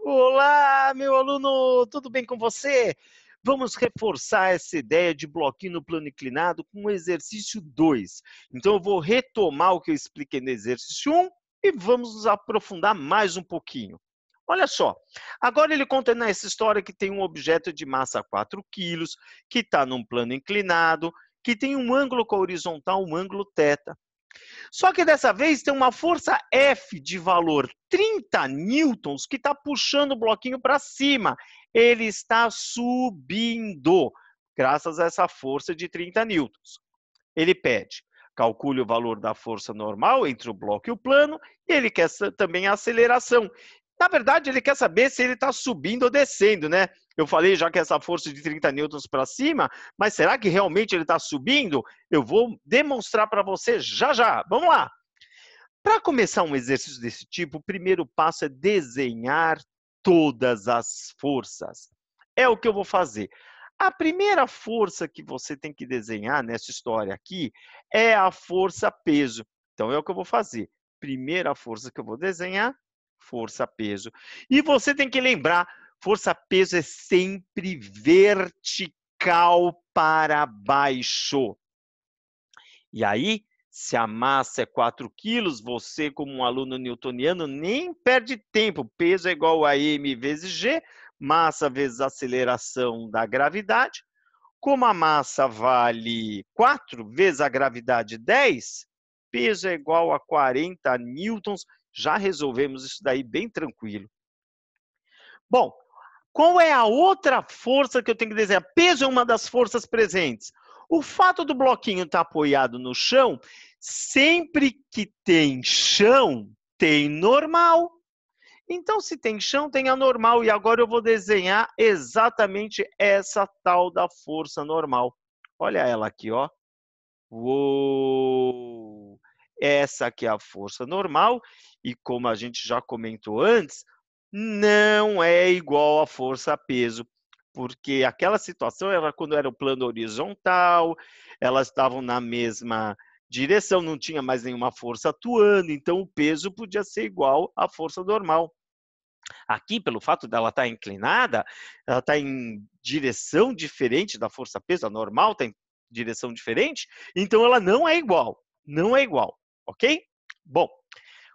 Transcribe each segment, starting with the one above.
Olá, meu aluno, tudo bem com você? Vamos reforçar essa ideia de bloquinho no plano inclinado com o exercício 2. Então, eu vou retomar o que eu expliquei no exercício 1 e vamos nos aprofundar mais um pouquinho. Olha só, agora ele conta nessa história que tem um objeto de massa 4 quilos, que está num plano inclinado, que tem um ângulo com a horizontal, um ângulo θ. Só que dessa vez tem uma força F de valor 30 newtons que está puxando o bloquinho para cima. Ele está subindo, graças a essa força de 30 newtons. Ele pede, calcule o valor da força normal entre o bloco e o plano, e ele quer também a aceleração. Na verdade, ele quer saber se ele está subindo ou descendo, né? Eu falei já que essa força de 30 newtons para cima, mas será que realmente ele está subindo? Eu vou demonstrar para você já já. Vamos lá! Para começar um exercício desse tipo, o primeiro passo é desenhar todas as forças. É o que eu vou fazer. A primeira força que você tem que desenhar nessa história aqui é a força-peso. Então, é o que eu vou fazer. Primeira força que eu vou desenhar, força-peso. E você tem que lembrar, força-peso é sempre vertical para baixo. E aí, se a massa é 4 quilos, você, como um aluno newtoniano, nem perde tempo. Peso é igual a m vezes g, massa vezes aceleração da gravidade. Como a massa vale 4 vezes a gravidade 10, peso é igual a 40 newtons. Já resolvemos isso daí bem tranquilo. Bom, qual é a outra força que eu tenho que desenhar? Peso é uma das forças presentes. O fato do bloquinho estar apoiado no chão, sempre que tem chão, tem normal. Então, se tem chão, tem a normal. E agora eu vou desenhar exatamente essa tal da força normal. Olha ela aqui, ó. Uou! Essa aqui é a força normal. E como a gente já comentou antes, não é igual à força-peso, porque aquela situação era quando era o plano horizontal, elas estavam na mesma direção, não tinha mais nenhuma força atuando, então o peso podia ser igual à força normal. Aqui, pelo fato dela estar inclinada, ela está em direção diferente da força-peso, a normal está em direção diferente, então ela não é igual, não é igual, ok? Bom,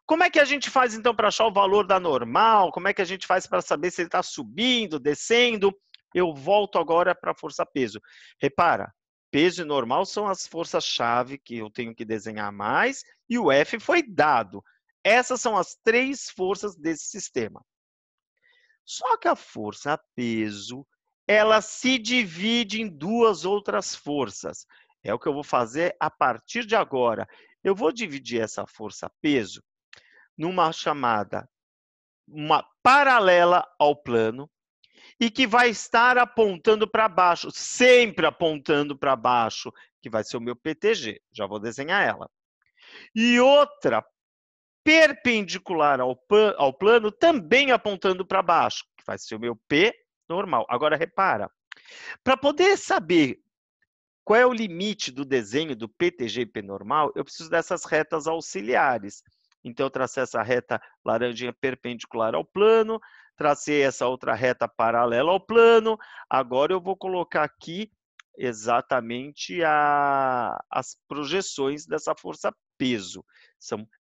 como é que a gente faz, então, para achar o valor da normal? Como é que a gente faz para saber se ele está subindo, descendo? Eu volto agora para a força-peso. Repara, peso e normal são as forças-chave que eu tenho que desenhar mais, e o F foi dado. Essas são as três forças desse sistema. Só que a força-peso, ela se divide em duas outras forças. É o que eu vou fazer a partir de agora. Eu vou dividir essa força-peso numa chamada, uma paralela ao plano, e que vai estar apontando para baixo, sempre apontando para baixo, que vai ser o meu PTG. Já vou desenhar ela. E outra perpendicular ao plano, também apontando para baixo, que vai ser o meu P normal. Agora, repara, para poder saber qual é o limite do desenho do PTG e P normal, eu preciso dessas retas auxiliares. Então, eu tracei essa reta laranjinha perpendicular ao plano, tracei essa outra reta paralela ao plano. Agora, eu vou colocar aqui exatamente as projeções dessa força-peso.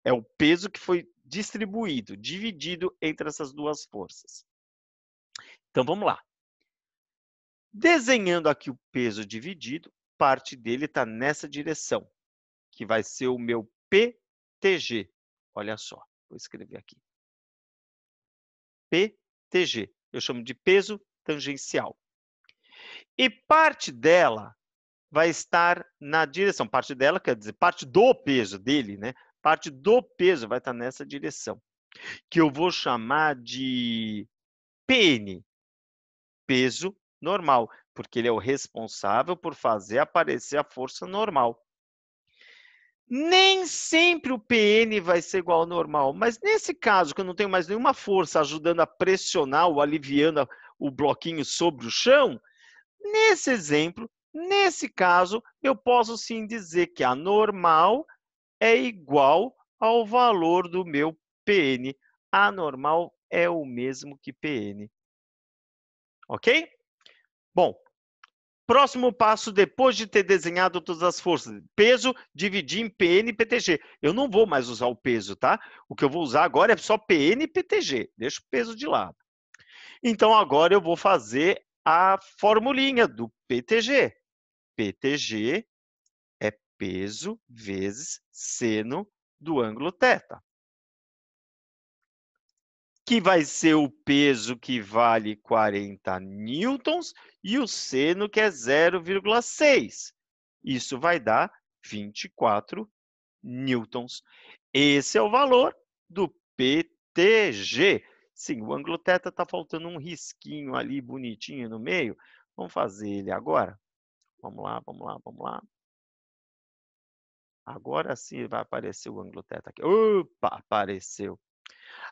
É o peso que foi distribuído, dividido entre essas duas forças. Então, vamos lá. Desenhando aqui o peso dividido, parte dele está nessa direção, que vai ser o meu PTG. Olha só, vou escrever aqui. PTG. Eu chamo de peso tangencial. E parte dela vai estar na direção. Parte dela quer dizer parte do peso dele, né? Parte do peso vai estar nessa direção, que eu vou chamar de PN, peso normal, porque ele é o responsável por fazer aparecer a força normal. Nem sempre o PN vai ser igual ao normal, mas nesse caso, que eu não tenho mais nenhuma força ajudando a pressionar ou aliviando o bloquinho sobre o chão, nesse exemplo, nesse caso, eu posso sim dizer que a normal é igual ao valor do meu PN. A normal é o mesmo que Pn. Ok? Bom, próximo passo, depois de ter desenhado todas as forças, peso, dividir em Pn e PTG. Eu não vou mais usar o peso, tá? O que eu vou usar agora é só Pn e PTG. Deixa o peso de lado. Então, agora eu vou fazer a formulinha do PTG. PTG é peso vezes seno do ângulo θ, que vai ser o peso que vale 40 newtons e o seno que é 0,6. Isso vai dar 24 newtons. Esse é o valor do PTG. Sim, o ângulo θ está faltando um risquinho ali bonitinho no meio. Vamos fazer ele agora? Vamos lá, vamos lá, vamos lá. Agora sim vai aparecer o ângulo θ aqui. Opa, apareceu.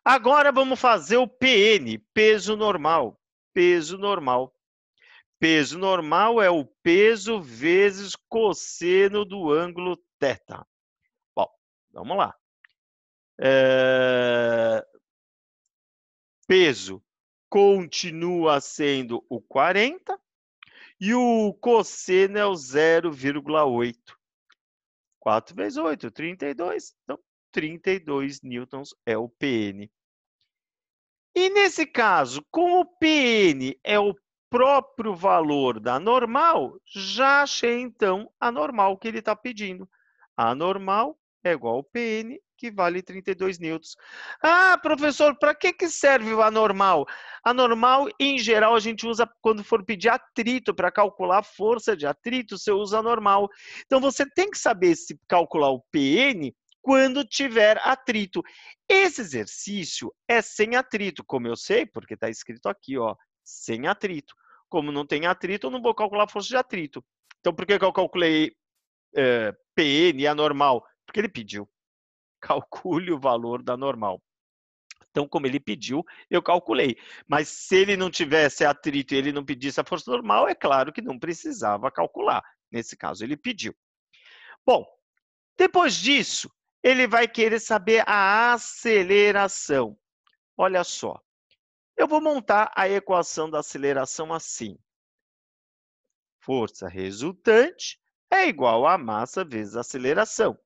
Agora vamos fazer o PN, peso normal. Peso normal. Peso normal é o peso vezes cosseno do ângulo θ. Bom, vamos lá. Peso continua sendo o 40 e o cosseno é o 0,8. 4 vezes 8, 32. Então, 32 newtons é o PN. E nesse caso, como o PN é o próprio valor da normal, já achei, então, a normal que ele está pedindo. A normal é igual ao PN, que vale 32 newtons. Ah, professor, para que serve a normal? A normal, em geral, a gente usa quando for pedir atrito, para calcular a força de atrito, você usa a normal. Então, você tem que saber se calcular o PN quando tiver atrito. Esse exercício é sem atrito, como eu sei, porque está escrito aqui, ó, sem atrito. Como não tem atrito, eu não vou calcular a força de atrito. Então, por que eu calculei PN, a normal? Porque ele pediu. Calcule o valor da normal. Então, como ele pediu, eu calculei. Mas se ele não tivesse atrito e ele não pedisse a força normal, é claro que não precisava calcular. Nesse caso, ele pediu. Bom, depois disso, ele vai querer saber a aceleração. Olha só, eu vou montar a equação da aceleração assim. Força resultante é igual a massa vezes a aceleração.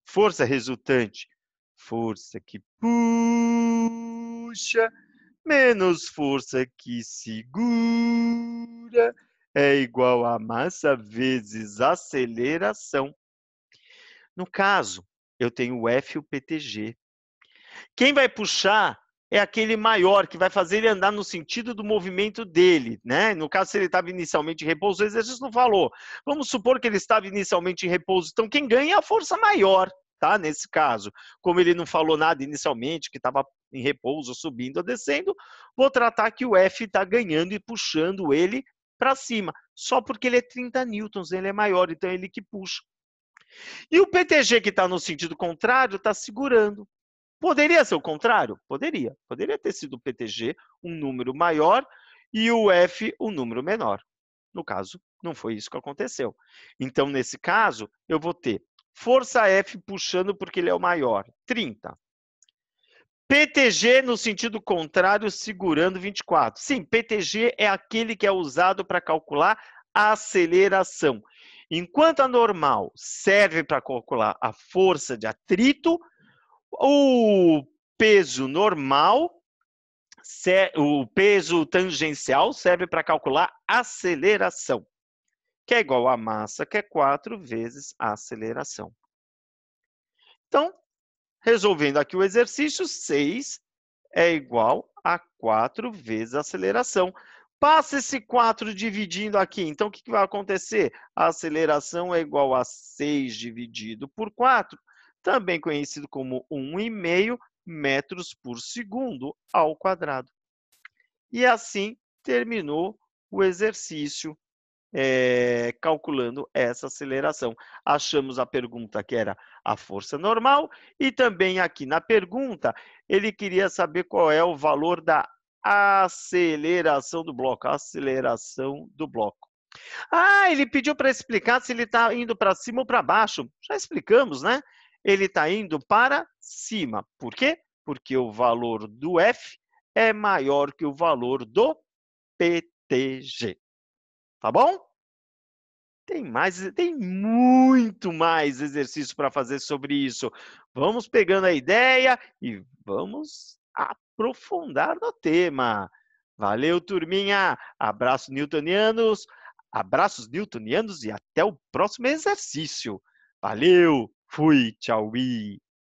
Força resultante, força que puxa, menos força que segura, é igual a massa vezes aceleração. No caso, eu tenho o F e o PTG. Quem vai puxar é aquele maior, que vai fazer ele andar no sentido do movimento dele, né? No caso, se ele estava inicialmente em repouso, o exercício não falou. Vamos supor que ele estava inicialmente em repouso, então quem ganha é a força maior, tá? Nesse caso, como ele não falou nada inicialmente, que estava em repouso, subindo ou descendo, vou tratar que o F está ganhando e puxando ele para cima, só porque ele é 30 newtons, ele é maior, então é ele que puxa. E o PTG, que está no sentido contrário, está segurando. Poderia ser o contrário? Poderia. Poderia ter sido o PTG um número maior e o F um número menor. No caso, não foi isso que aconteceu. Então, nesse caso, eu vou ter força F puxando porque ele é o maior, 30. PTG no sentido contrário, segurando 24. Sim, PTG é aquele que é usado para calcular a aceleração. Enquanto a normal serve para calcular a força de atrito, o peso normal, o peso tangencial serve para calcular a aceleração, que é igual a massa, que é 4 vezes a aceleração. Então, resolvendo aqui o exercício, 6 é igual a 4 vezes a aceleração. Passa esse 4 dividindo aqui. Então, o que vai acontecer? A aceleração é igual a 6 dividido por 4, também conhecido como 1,5 metros por segundo ao quadrado. E assim terminou o exercício calculando essa aceleração. Achamos a pergunta que era a força normal e também aqui na pergunta ele queria saber qual é o valor da aceleração do bloco. Aceleração do bloco. Ah, ele pediu para explicar se ele está indo para cima ou para baixo. Já explicamos, né? Ele está indo para cima. Por quê? Porque o valor do F é maior que o valor do PTG. Tá bom? Tem muito mais exercício para fazer sobre isso. Vamos pegando a ideia e vamos aprofundar no tema. Valeu, turminha! Abraços newtonianos e até o próximo exercício. Valeu, fui, tchau.